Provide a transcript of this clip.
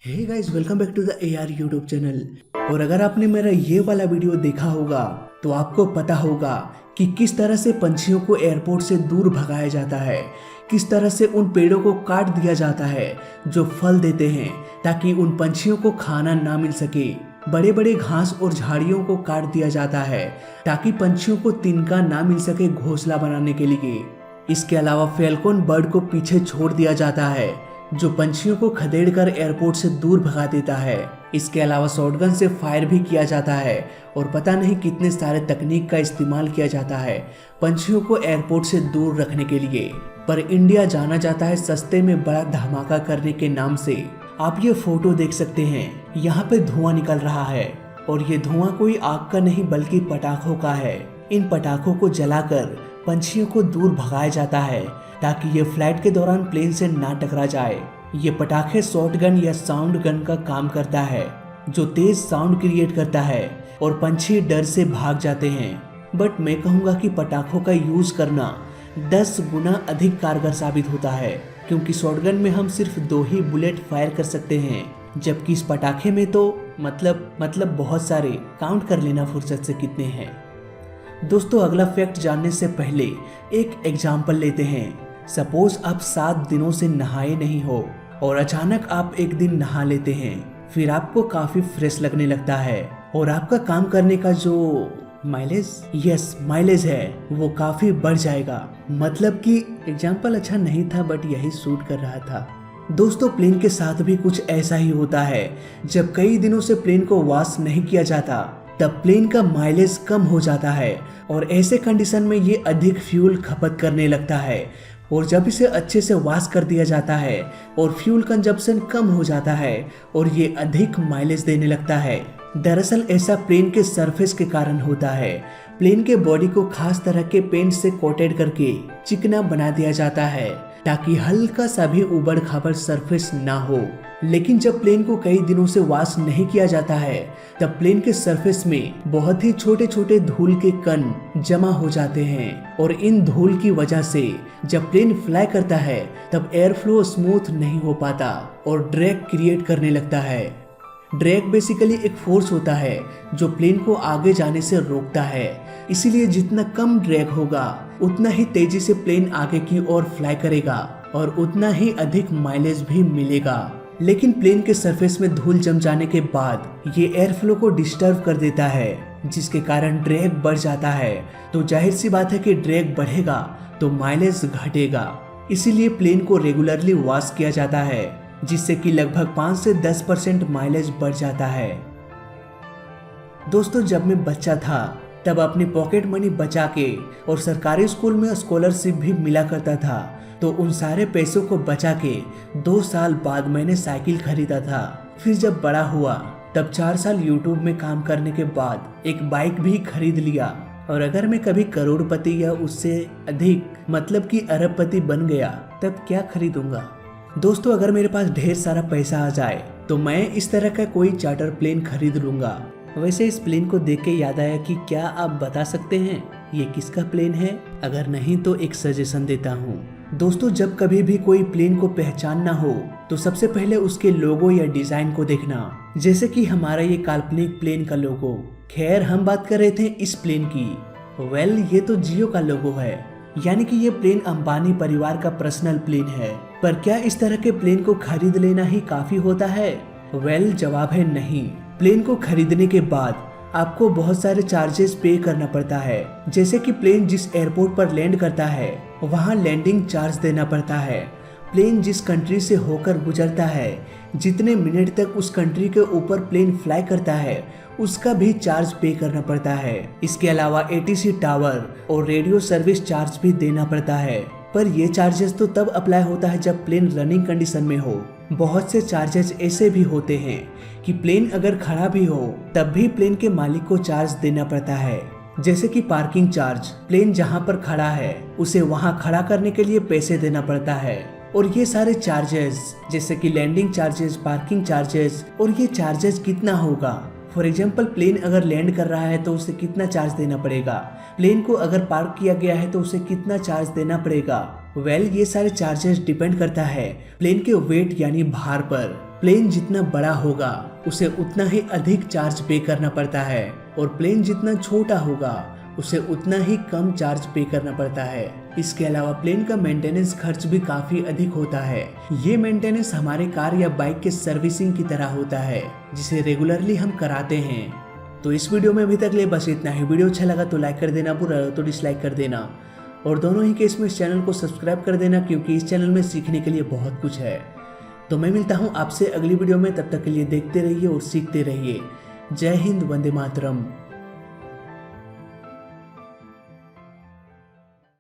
Hey guys, welcome back to the AR YouTube channel. और अगर आपने मेरा ये वाला वीडियो देखा होगा तो आपको पता होगा कि किस तरह से पंछियों को एयरपोर्ट से दूर भगाया जाता है, किस तरह से उन पेड़ों को काट दिया जाता है जो फल देते हैं ताकि उन पंछियों को खाना ना मिल सके। बड़े बड़े घास और झाड़ियों को काट दिया जाता है ताकि पंछियों को तिनका ना मिल सके घोंसला बनाने के लिए। इसके अलावा फैल्कन बर्ड को पीछे छोड़ दिया जाता है जो पंछियों को खदेड़कर एयरपोर्ट से दूर भगा देता है। इसके अलावा शॉटगन से फायर भी किया जाता है और पता नहीं कितने सारे तकनीक का इस्तेमाल किया जाता है पंछियों को एयरपोर्ट से दूर रखने के लिए। पर इंडिया जाना जाता है सस्ते में बड़ा धमाका करने के नाम से। आप ये फोटो देख सकते हैं, यहाँ पे धुआं निकल रहा है और ये धुआं कोई आग का नहीं बल्कि पटाखों का है। इन पटाखों को जलाकर पंछियों को दूर भगाया जाता है ताकि ये फ्लाइट के दौरान प्लेन से ना टकरा जाए। ये पटाखे शॉटगन या साउंड गन का काम करता है जो तेज साउंड क्रिएट करता है और पंछी डर से भाग जाते हैं। बट मैं कहूँगा कि पटाखों का यूज करना 10 गुना अधिक कारगर साबित होता है, क्योंकि शॉटगन में हम सिर्फ 2 ही बुलेट फायर कर सकते हैं, जबकि इस पटाखे में तो मतलब बहुत सारे। काउंट कर लेना फुर्सत से कितने हैं। दोस्तों, अगला फैक्ट जानने से पहले एक एग्जाम्पल लेते हैं। सपोज आप 7 दिनों से नहाए नहीं हो और अचानक आप एक दिन नहा लेते हैं, फिर आपको काफी फ्रेश लगने लगता है और आपका काम करने का जो माइलेज है वो काफी बढ़ जाएगा। मतलब कि एग्जाम्पल अच्छा नहीं था बट यही सूट कर रहा था। दोस्तों, प्लेन के साथ भी कुछ ऐसा ही होता है। जब कई दिनों से प्लेन को वॉश नहीं किया जाता तब प्लेन का माइलेज कम हो जाता है और ऐसे कंडीशन में ये अधिक फ्यूल खपत करने लगता है। और जब इसे अच्छे से वॉश कर दिया जाता है और फ्यूल कंजप्शन कम हो जाता है और ये अधिक माइलेज देने लगता है। दरअसल ऐसा प्लेन के सरफेस के कारण होता है। प्लेन के बॉडी को खास तरह के पेंट से कोटेड करके चिकना बना दिया जाता है ताकि हल्का सा भी उबड़ खाबड़ सरफेस ना हो। लेकिन जब प्लेन को कई दिनों से वॉश नहीं किया जाता है तब प्लेन के सरफेस में बहुत ही छोटे छोटे धूल के कण जमा हो जाते हैं और इन धूल की वजह से जब प्लेन फ्लाई करता है तब एयर फ्लो स्मूथ नहीं हो पाता और ड्रैग क्रिएट करने लगता है। ड्रैग बेसिकली एक फोर्स होता है जो प्लेन को आगे जाने से रोकता है। इसीलिए जितना कम ड्रैग होगा उतना ही तेजी से प्लेन आगे की ओर फ्लाई करेगा और उतना ही अधिक माइलेज भी मिलेगा। लेकिन प्लेन के सरफेस में धूल जम जाने के बाद ये एयर फ्लो को डिस्टर्ब कर देता है, जिसके कारण ड्रैग बढ़ जाता है। तो जाहिर सी बात है कि ड्रैग बढ़ेगा तो माइलेज घटेगा। इसीलिए प्लेन को रेगुलरली वॉश किया जाता है, जिससे कि लगभग 5 से 10% माइलेज बढ़ जाता है। दोस्तों, जब मैं बच्चा था तब अपनी पॉकेट मनी बचा के और सरकारी स्कूल में स्कॉलरशिप भी मिला करता था, तो उन सारे पैसों को बचा के 2 साल बाद मैंने साइकिल खरीदा था। फिर जब बड़ा हुआ तब 4 साल यूट्यूब में काम करने के बाद एक बाइक भी खरीद लिया। और अगर मैं कभी करोड़पति या उससे अधिक मतलब कि अरबपति बन गया तब क्या खरीदूंगा। दोस्तों, अगर मेरे पास ढेर सारा पैसा आ जाए तो मैं इस तरह का कोई चार्टर प्लेन खरीद लूंगा। वैसे इस प्लेन को देख के याद आया कि क्या आप बता सकते हैं ये किसका प्लेन है? अगर नहीं तो एक सजेशन देता हूँ। दोस्तों, जब कभी भी कोई प्लेन को पहचानना हो तो सबसे पहले उसके लोगो या डिजाइन को देखना, जैसे कि हमारा ये काल्पनिक प्लेन का लोगो। खैर, हम बात कर रहे थे इस प्लेन की। ये तो जियो का लोगो है, यानी कि ये प्लेन अंबानी परिवार का पर्सनल प्लेन है। पर क्या इस तरह के प्लेन को खरीद लेना ही काफी होता है? जवाब है नहीं। प्लेन को खरीदने के बाद आपको बहुत सारे चार्जेस पे करना पड़ता है, जैसे कि प्लेन जिस एयरपोर्ट पर लैंड करता है वहाँ लैंडिंग चार्ज देना पड़ता है। प्लेन जिस कंट्री से होकर गुजरता है, जितने मिनट तक उस कंट्री के ऊपर प्लेन फ्लाई करता है उसका भी चार्ज पे करना पड़ता है। इसके अलावा ATC टावर और रेडियो सर्विस चार्ज भी देना पड़ता है। पर ये चार्जेस तो तब अप्लाई होता है जब प्लेन रनिंग कंडीशन में हो। बहुत से चार्जेस ऐसे भी होते हैं कि प्लेन अगर खड़ा भी हो तब भी प्लेन के मालिक को चार्ज देना पड़ता है, जैसे कि पार्किंग चार्ज। प्लेन जहाँ पर खड़ा है उसे वहाँ खड़ा करने के लिए पैसे देना पड़ता है। और ये सारे चार्जेस जैसे कि लैंडिंग चार्जेस, पार्किंग चार्जेस, और ये चार्जेस कितना होगा। फॉर एग्जाम्पल, प्लेन अगर लैंड कर रहा है तो उसे कितना चार्ज देना पड़ेगा, प्लेन को अगर पार्क किया गया है तो उसे कितना चार्ज देना पड़ेगा। ये सारे चार्जेस डिपेंड करता है प्लेन के वेट यानी भार पर। प्लेन जितना बड़ा होगा उसे उतना ही अधिक चार्ज पे करना पड़ता है और प्लेन जितना छोटा होगा उसे उतना ही कम चार्ज पे करना पड़ता है। इसके अलावा प्लेन का मेंटेनेंस खर्च भी काफी अधिक होता है। ये मेंटेनेंस हमारे कार या बाइक के सर्विसिंग की तरह होता है जिसे रेगुलरली हम कराते हैं। तो इस वीडियो में अभी तक ले बस इतना ही। वीडियो अच्छा लगा तो लाइक कर देना, बुरा लगा तो डिसलाइक कर देना और दोनों ही केस में इस चैनल को सब्सक्राइब कर देना क्योंकि इस चैनल में सीखने के लिए बहुत कुछ है। तो मैं मिलता हूँ आपसे अगली वीडियो में, तब तक के लिए देखते रहिए और सीखते रहिए। जय हिंद, वंदे मातरम।